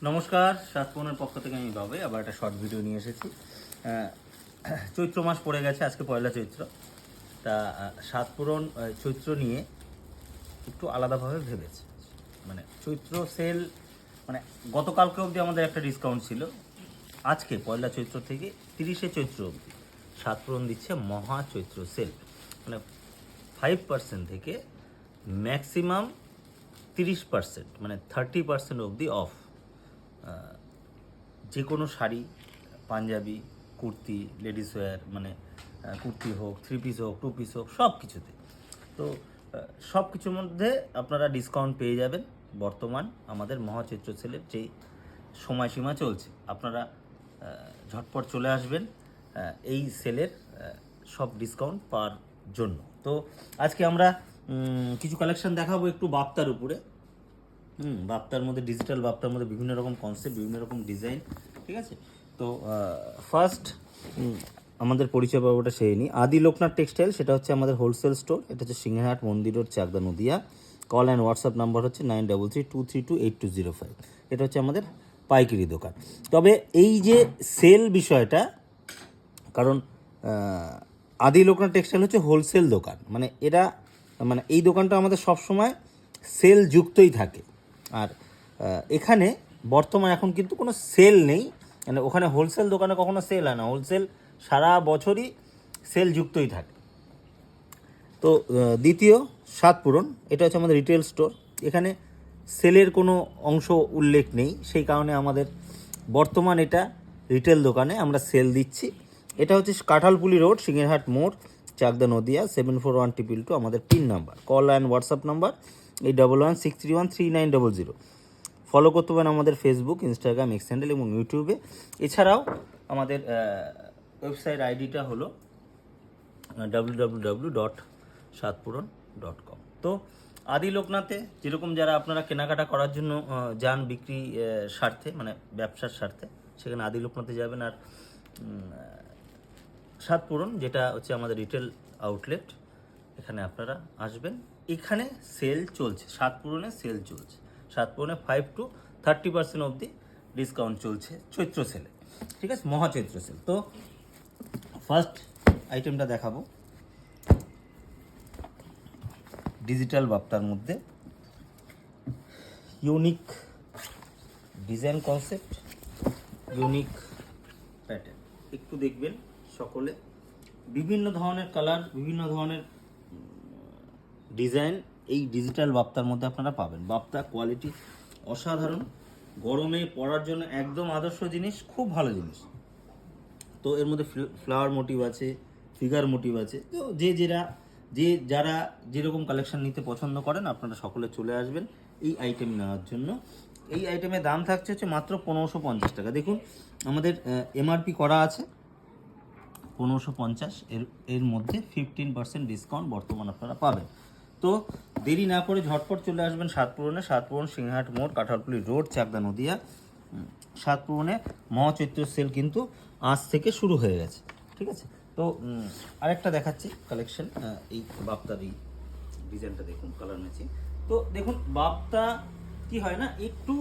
নমস্কার, সাতপনের পক্ষ থেকে আমি বাবাই আবার একটা শর্ট ভিডিও নিয়ে এসেছি। চৈত্র মাস পড়ে গেছে, আজকে পয়লা চৈত্র। তা সাতপুরন চৈত্র নিয়ে একটু আলাদাভাবে ভেবেছে। মানে চৈত্র সেল, মানে গতকালকে অবধি আমাদের একটা ডিসকাউন্ট ছিল। আজকে পয়লা চৈত্র থেকে 30শে চৈত্র অবধি সাতপুরন দিচ্ছে মহা চৈত্র সেল। মানে 5% থেকে ম্যাক্সিমাম 30%, মানে 30% অবধি অফ। যে কোনো শাড়ি, পাঞ্জাবি, কুর্তি, লেডিস ওয়্যার, মানে কুর্তি হোক, 3 পিস হোক, 2 পিস হোক, সব কিছুতে। তো সব কিছুর মধ্যে আপনারা ডিসকাউন্ট পেয়ে যাবেন। বর্তমান আমাদের মহাচৈত্র সেলের যে সময়সীমা চলছে, আপনারা ঝটপট চলে আসবেন এই সেলের সব ডিসকাউন্ট পাওয়ার জন্য। তো আজকে আমরা কিছু কালেকশন দেখাবো একটু বাপ্তার উপরে। বাপ্তার মধ্যে, ডিজিটাল বাপ্তার মধ্যে বিভিন্ন রকম কনসেপ্ট, বিভিন্ন রকম ডিজাইন, ঠিক আছে। তো ফার্স্ট আমাদের পরিচয় পর্বটা সেই নিই। আদি লোকনাথ টেক্সটাইল, সেটা হচ্ছে আমাদের হোলসেল স্টোর। এটা হচ্ছে সিংহাট মন্দির road, Chakdaha, Nadia. Call and WhatsApp number হচ্ছে 9332328205। এটা হচ্ছে আমাদের পাইকারি দোকান। তবে এই যে সেল বিষয়টা, কারণ আদি লোকনাথ টেক্সটাইল হচ্ছে হোলসেল দোকান, মানে এরা, মানে এই দোকানটা আমাদের সবসময় সেল যুক্তই থাকে। আর এখানে বর্তমান এখন কিন্তু কোনো সেল নেই, মানে ওখানে হোলসেল দোকানে কখনো সেল হয় না, হোলসেল সারা বছরই সেল যুক্তই থাকে। তো দ্বিতীয় সাতপুরন, এটা হচ্ছে আমাদের রিটেল স্টোর। এখানে সেলের কোনো অংশ উল্লেখ নেই, সেই কারণে আমাদের বর্তমান এটা রিটেল দোকানে আমরা সেল দিচ্ছি। এটা হচ্ছে কাঁঠালপুলি রোড, সিংহেরহাট মোড়, চাকদা, নদিয়া। 741222 আমাদের pin number. Call and WhatsApp number 8116313900। Follow করতে পারেন আমাদের ফেসবুক, ইনস্টাগ্রাম, এক্স হ্যান্ডেল এবং ইউটিউবে। এছাড়াও আমাদের ওয়েবসাইট আইডিটা হলো www.satpuron.com। তো আদি লোকনাথে যেরকম যারা আপনারা কেনাকাটা করার জন্য যান বিক্রি স্বার্থে, মানে ব্যবসার স্বার্থে, সেখানে আদি লোকনাথে যাবেন। আর সাতপুরন, যেটা হচ্ছে আমাদের রিটেল আউটলেট, এখানে আপনারা আসবেন। এখানে সেল চলছে, সাতপুরনে সেল চলছে। সাতপুরনে 5 to 30% অবধি ডিসকাউন্ট চলছে চৈত্র সেলে, ঠিক আছে, মহাচৈত্র সেল। তো ফার্স্ট আইটেমটা দেখাবো ডিজিটাল বাপ্তার মধ্যে, unique design concept, unique pattern. একটু দেখবেন সকলে, বিভিন্ন ধরনের কালার, বিভিন্ন ধরনের ডিজাইন এই ডিজিটাল বাপ্তার মধ্যে আপনারা পাবেন। বাপ্তা কোয়ালিটি অসাধারণ, গরমে পরার জন্য একদম আদর্শ জিনিস, খুব ভালো জিনিস। তো এর মধ্যে ফ্লাওয়ার মোটিভ আছে, ফিগার মোটিভ আছে। তো যারা যেরকম কালেকশন নিতে পছন্দ করেন, আপনারা সকলে চলে আসবেন এই আইটেম নেওয়ার জন্য। এই আইটেমের দাম থাকছে হচ্ছে মাত্র 1550 টাকা। দেখুন আমাদের এমআরপি করা আছে 1550, এর মধ্যে 15% ডিসকাউন্ট বর্তমান আপনারা পাবেন। তো দেরি না করে ঝটপট চলে আসবেন সাতপুরনে। সাতপুরন, সিংহাট মোড়, কাঁঠালপুলি রোড, চাকদা, নদিয়া। সাতপুরনে মহাচৈত্র সেল কিন্তু আজ থেকে শুরু হয়ে গেছে, ঠিক আছে। তো আরেকটা দেখাচ্ছি কালেকশন, এই বাপ্তার এই ডিজাইনটা দেখুন, কালার ম্যাচিং। তো দেখুন বাপ্তা কি হয় না, একটু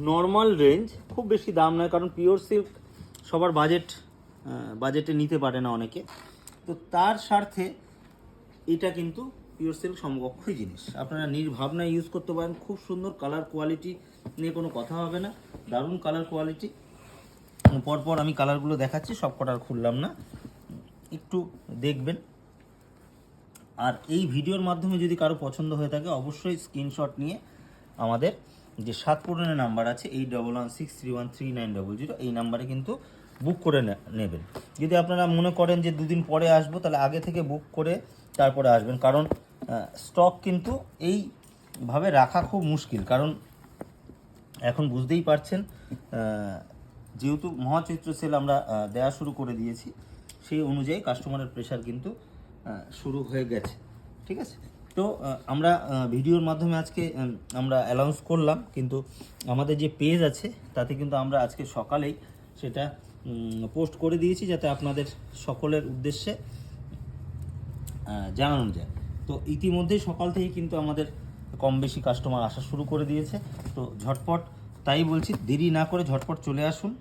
নর্মাল রেঞ্জ, খুব বেশি দাম নয়, কারণ পিওর সিল্ক সবার বাজেটে নিতে পারে না অনেকে। তো তার স্বার্থে এটা কিন্তু পিওর সিল্ক সমকক্ষই জিনিস, আপনারা নির্ভাবনায় ইউজ করতে পারেন। খুব সুন্দর কালার কোয়ালিটি নিয়ে কোনো কথা হবে না, দারুণ কালার কোয়ালিটি। পরপর আমি কালারগুলো দেখাচ্ছি, সব কটার খুললাম না, একটু দেখবেন। আর এই ভিডিওর মাধ্যমে যদি কারো পছন্দ হয়ে থাকে, অবশ্যই স্ক্রিনশট নিয়ে আমাদের যে সাতপুরনের নাম্বার আছে 8116313900, এই নাম্বারে কিন্তু বুক করে নেবেন। যদি আপনারা মনে করেন যে দুদিন পরে আসবো, তাহলে আগে থেকে বুক করে তারপরে আসবেন, কারণ স্টক কিন্তু এইভাবে রাখা খুব মুশকিল। কারণ এখন বুঝতেই পারছেন, যেহেতু মহাচৈত্র সেল আমরা দেওয়া শুরু করে দিয়েছি, সেই অনুযায়ী কাস্টমারের প্রেশার কিন্তু শুরু হয়ে গেছে, ঠিক আছে। তো আমরা ভিডিওর মাধ্যমে আজকে আমরা অ্যানাউন্স করলাম, কিন্তু আমাদের যে পেজ আছে তাতে কিন্তু আমরা আজকে সকালেই সেটা পোস্ট করে দিয়েছি, যাতে আপনাদের সকলের উদ্দেশ্যে জানানো যায়। তো ইতিমধ্যেই সকাল থেকেই কিন্তু আমাদের কম বেশি কাস্টমার আসা শুরু করে দিয়েছে। তো ঝটপট তাই বলছি দেরি না করে ঝটপট চলে আসুন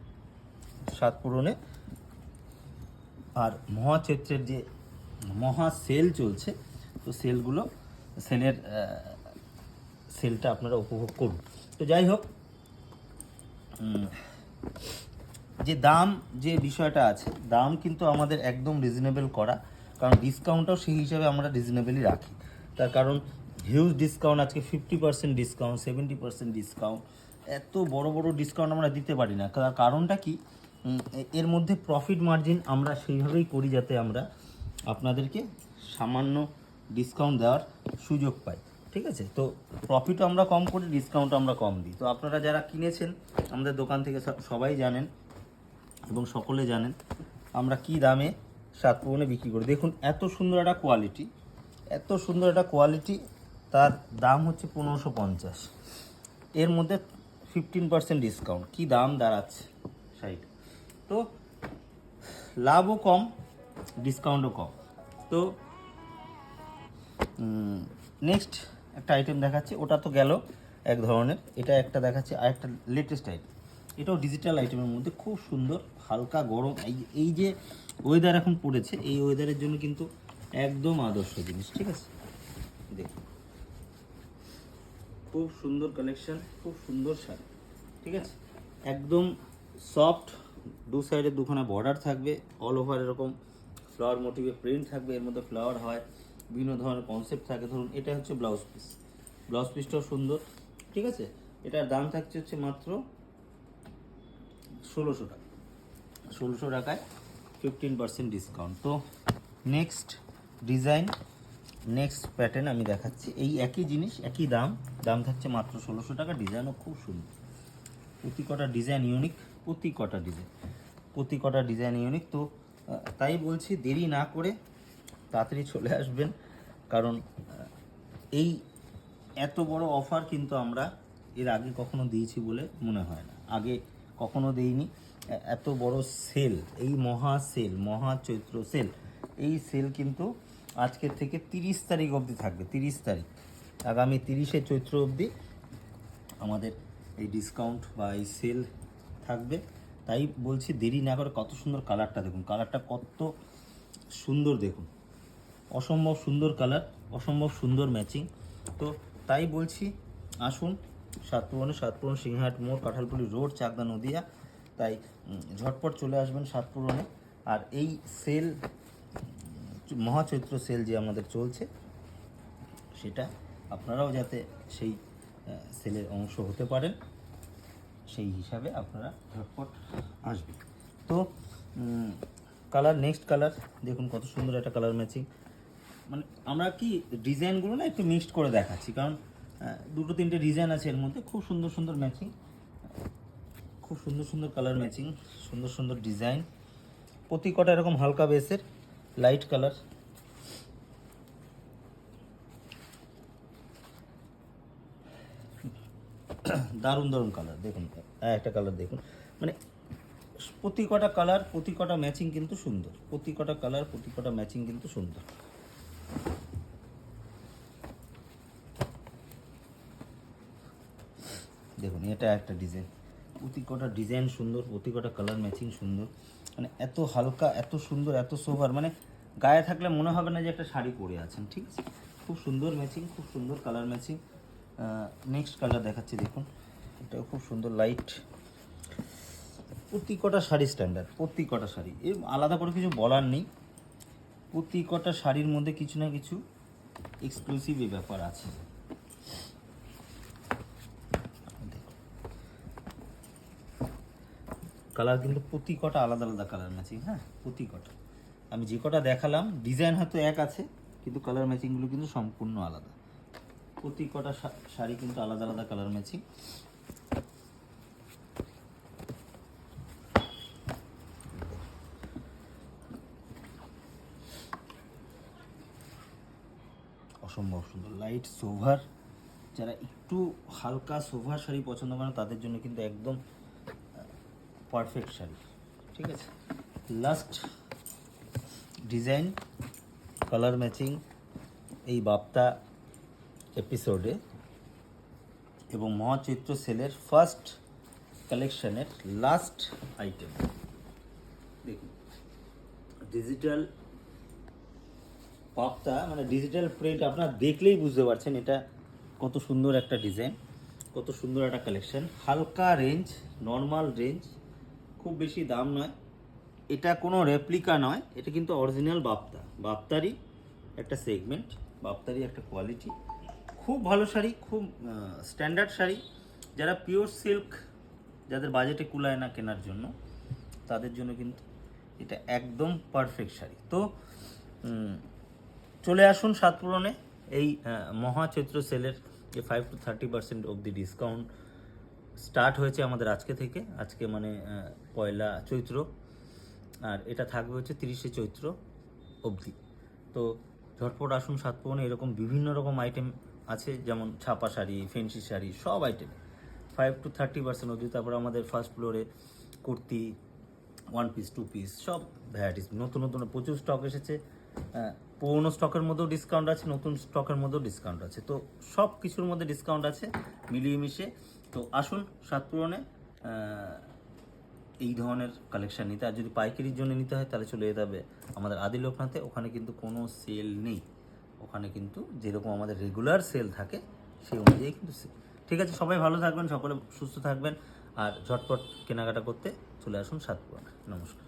স্বাদ পূরণে। আর মহাচৈত্রের যে মহা সেল চলছে, তো সেলটা আপনারা উপভোগ করুন। তো যাই হোক, যে দাম, যে বিষয়টা আছে, দাম কিন্তু আমাদের একদম রিজনেবল করা, কারণ ডিসকাউন্টটাও সেই হিসাবে আমরা রিজনেবলই রাখি। তার কারণ হিউজ ডিসকাউন্ট, আজকে 50% ডিসকাউন্ট, 70% ডিসকাউন্ট, এত বড় বড় ডিসকাউন্ট আমরা দিতে পারি না। তার কারণটা কি, এর মধ্যে প্রফিট মার্জিন আমরা সেইভাবেই করি যাতে আমরা আপনাদেরকে সামান্য ডিসকাউন্ট দেওয়ার সুযোগ পাই। ঠিক আছে, তো প্রফিটও আমরা কম করি, ডিসকাউন্টও আমরা কম দিই। তো আপনারা যারা কিনেছেন আমাদের দোকান থেকে সবাই জানেন এবং সকলে জানেন আমরা কি দামে স্বাদ পূরণে বিক্রি করি। দেখুন এত সুন্দর একটা কোয়ালিটি, এত সুন্দর একটা কোয়ালিটি, তার দাম হচ্ছে 1550। এর মধ্যে 15% ডিসকাউন্ট, কি দাম দাঁড়াচ্ছে শাড়িটা। তো লাভও কম, ডিসকাউন্টও কম। তো নেক্সট একটা আইটেম দেখাচ্ছি, ওটা তো গেল এক ধরনের, এটা একটা দেখাচ্ছি আর একটা লেটেস্ট আইটেম। এটাও ডিজিটাল আইটেমের মধ্যে খুব সুন্দর, হালকা গরম, এই যে ওয়েদার এখন পড়েছে, এই ওয়েদারের জন্য কিন্তু একদম আদর্শ জিনিস। ঠিক আছে, দেখুন খুব সুন্দর কালেকশন, খুব সুন্দর শাড়ি। ঠিক আছে, একদম সফট, দু সাইডে দুখানা বর্ডার থাকবে, অল ওভার এরকম ফ্লাওয়ার মোটিভে প্রিন্ট থাকবে, এর মধ্যে ফ্লাওয়ার হয়, বিভিন্ন ধরনের কনসেপ্ট থাকে। ধরুন এটা হচ্ছে ব্লাউজ পিস, ব্লাউজ পিসটাও সুন্দর। ঠিক আছে, এটার দাম থাকছে হচ্ছে মাত্র 1600 টাকা, 1600 টাকায় 15% ডিসকাউন্ট। তো নেক্সট ডিজাইন, নেক্সট প্যাটার্ন আমি দেখাচ্ছি, এই একই জিনিস একই দাম, দাম থাকছে মাত্র 1600 টাকা। ডিজাইনও খুব সুন্দর, প্রতি কটা ডিজাইন ইউনিক, প্রতি কটা ডিজাইন ইউনিক। তো তাই বলছি দেরি না করে তাড়াতাড়ি চলে আসবেন, কারণ এই এত বড় অফার কিন্তু আমরা এর আগে কখনো দিয়েছি বলে মনে হয় না, আগে কখনো দেইনি। এত বড় সেল, এই মহা সেল, মহা চৈত্র সেল, এই সেল কিন্তু আজকের থেকে 30 তারিখ অবধি থাকবে। 30 তারিখ, আগামী 30শে চৈত্র অবধি আমাদের এই ডিসকাউন্ট বা এই সেল থাকবে। তাই বলছি দেরি না করে, কত সুন্দর কালারটা দেখুন, কালারটা কত সুন্দর দেখুন, অসম্ভব সুন্দর কালার, অসম্ভব সুন্দর ম্যাচিং। তো তাই বলছি আসুন স্বাদ পূরণ, সিংহাট মোড়, কাঁঠালপুলি রোড, চাকদা, নদিয়া। তাই ঝটপট চলে আসবেন স্বাদ পূরণে। আর এই সেল, মহাচৈত্র সেল যে আমাদের চলছে, সেটা আপনারাও যাতে সেই সেলের অংশ হতে পারেন, সেই হিসাবে আপনারা ঝটপট আসবেন। তো কালার, নেক্সট কালার দেখুন কত সুন্দর একটা কালার ম্যাচিং। মানে আমরা কি ডিজাইনগুলো না একটু মিক্সড করে দেখাচ্ছি, কারণ দুটো তিনটে ডিজাইন আছে এর মধ্যে, খুব সুন্দর সুন্দর ম্যাচিং, খুব সুন্দর সুন্দর কালার ম্যাচিং, সুন্দর সুন্দর ডিজাইন, প্রতি কটা এরকম হালকা বেসের লাইট কালার। দারুণ দারুণ কালার দেখুন, একটা কালার দেখুন, মানে প্রতি কটা কালার, প্রতি কটা ম্যাচিং কিন্তু সুন্দর, প্রতি কটা কালার, প্রতি কটা ম্যাচিং কিন্তু সুন্দর। দেখুন এটা একটা ডিজাইন, প্রতি কটা ডিজাইন সুন্দর, প্রতি কটা কালার ম্যাচিং সুন্দর, মানে এত হালকা, এত সুন্দর, এত সোভার, মানে গায়ে থাকলে মনে হবে না যে একটা শাড়ি পরে আছেন। ঠিক আছে, খুব সুন্দর ম্যাচিং, খুব সুন্দর কালার ম্যাচিং। নেক্সট কালার দেখাচ্ছি দেখুন, এটাও খুব সুন্দর লাইট। প্রতি কটা শাড়ি স্ট্যান্ডার্ড, প্রতি কটা শাড়ি, এর আলাদা করে কিছু বলার নেই, প্রতি কটা শাড়ির মধ্যে কিছু না কিছু এক্সক্লুসিভ ব্যাপার আছে। কালার কিন্তু প্রতি কটা আলাদা আলাদা কালার ম্যাচিং, হ্যাঁ প্রতি কটা। আমি যে কটা দেখালাম ডিজাইন হয়তো এক আছে, কিন্তু কালার ম্যাচিংগুলো কিন্তু সম্পূর্ণ আলাদা। প্রতি কটা শাড়ি কিন্তু আলাদা আলাদা কালার ম্যাচিং। অসম্ভব সুন্দর লাইট সোভার, যারা একটু হালকা সোভার শাড়ি পছন্দ করেন তাদের জন্য কিন্তু একদম পারফেক্ট শাড়ি। ঠিক আছে, লাস্ট ডিজাইন, কালার ম্যাচিং এই বাপ্তা এপিসোডে এবং মহাচৈত্র সেলের ফার্স্ট কালেকশনের লাস্ট আইটেম দেখুন, ডিজিটাল পাপটা মানে ডিজিটাল প্রিন্ট, আপনারা দেখলেই বুঝতে পারছেন এটা কত সুন্দর একটা ডিজাইন, কত সুন্দর একটা কালেকশন। হালকা রেঞ্জ, নর্মাল রেঞ্জ, খুব বেশি দাম নয়, এটা কোনো রেপ্লিকা নয়, এটা কিন্তু অরিজিনাল বাপ্তারই একটা সেগমেন্ট, বাপ্তারই একটা কোয়ালিটি। খুব ভালো শাড়ি, খুব স্ট্যান্ডার্ড শাড়ি। যারা পিওর সিল্ক, যাদের বাজেটে কুলায় না কেনার জন্য, তাদের জন্য কিন্তু এটা একদম পারফেক্ট শাড়ি। তো চলে আসুন সাতপুরনে, এই মহা চৈত্র সেলের যে 5 to 30% অবধি ডিসকাউন্ট স্টার্ট হয়েছে আমাদের আজকে থেকে। আজকে মানে পয়লা চৈত্র, আর এটা থাকবে হচ্ছে 30শে চৈত্র অবধি। তো ঝটপট আসুন সাতপুরনে, এরকম বিভিন্ন রকম আইটেম আছে, যেমন ছাপা শাড়ি, ফেন্সি শাড়ি, সব আইটেম 5 to 30% অবধি। তারপর আমাদের ফার্স্ট ফ্লোরে কুর্তি, 1 পিস 2 পিস সব ভ্যারাইটিস, নতুন নতুন প্রচুর স্টক এসেছে। পুরোনো স্টকের মধ্যেও ডিসকাউন্ট আছে, নতুন স্টকের মধ্যেও ডিসকাউন্ট আছে, তো সব কিছুর মধ্যে ডিসকাউন্ট আছে মিলিয়ে মিশে। তো আসুন সাতপুরনে এই ধরনের কালেকশান নিতে। আর যদি পাইকারির জন্য নিতে হয় তাহলে চলে যেতে হবে আমাদের আদি লোকনাথে, ওখানে কিন্তু কোনো সেল নেই, ওখানে কিন্তু যেরকম আমাদের রেগুলার সেল থাকে সেই অনুযায়ী কিন্তু সেল। ঠিক আছে, সবাই ভালো থাকবেন, সকলে সুস্থ থাকবেন, আর ঝটপট কেনাকাটা করতে চলে আসুন সাতপুরনে। নমস্কার।